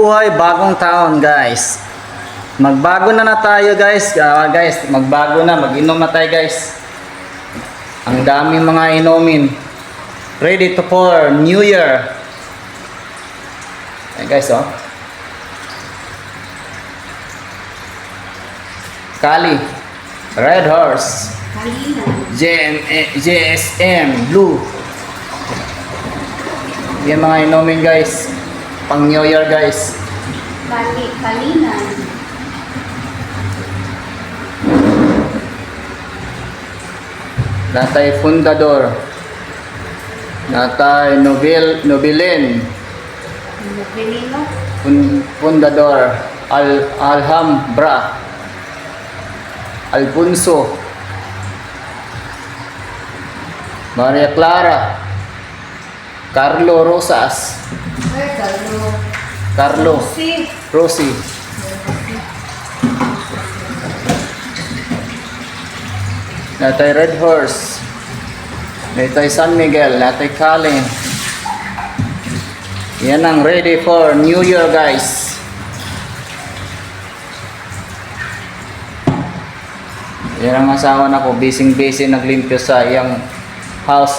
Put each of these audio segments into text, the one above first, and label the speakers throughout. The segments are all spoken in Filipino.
Speaker 1: buhay, bagong taon guys. Magbago na tayo guys. Magbago na, mag-inom na tayo guys. Ang daming mga inumin. Ready to for New Year. Ayan guys, oh. Kali, Red Horse, JSM, Blue. Yan mga inumin guys. Pang New Year guys.
Speaker 2: Kalinan.
Speaker 1: Natay Fundador. Natay Nobilin.
Speaker 2: Nobilino.
Speaker 1: Fundador. Alhambra. Alfonso. Maria Clara. Carlo Rosas. Carlo. Rosie. Natay Red Horse. Natay San Miguel. Natay Calin. Yan ang ready for New Year guys. Yan ang asawa na ko. Busy naglimpyo sa iyang house.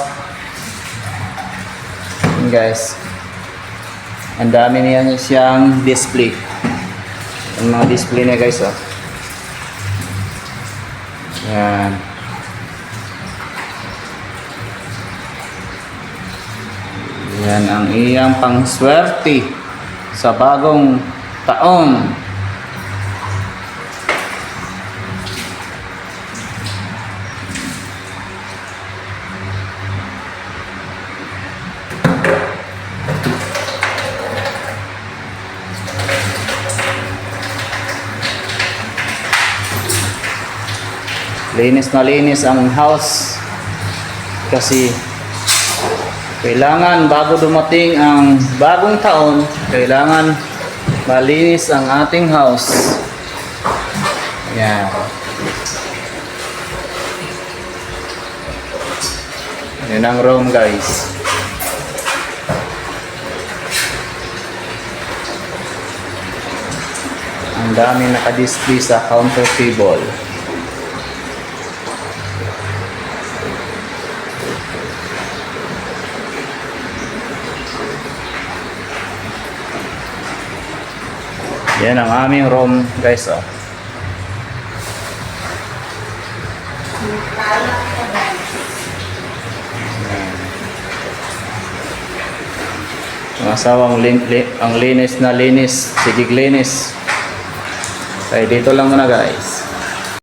Speaker 1: Yan guys. Ang dami niya siyang display. Ang mga display niya guys, oh. Yan. Yan ang iyang pangswerte sa bagong taon. Linis na linis ang house kasi kailangan bago dumating ang bagong taon, kailangan malinis ang ating house. Yan. Yan ang room guys. Ang dami naka-display sa counter table. Yan ang aming room guys, oh. Ang asawang ang linis na linis, sigig linis. Kaya dito lang muna guys.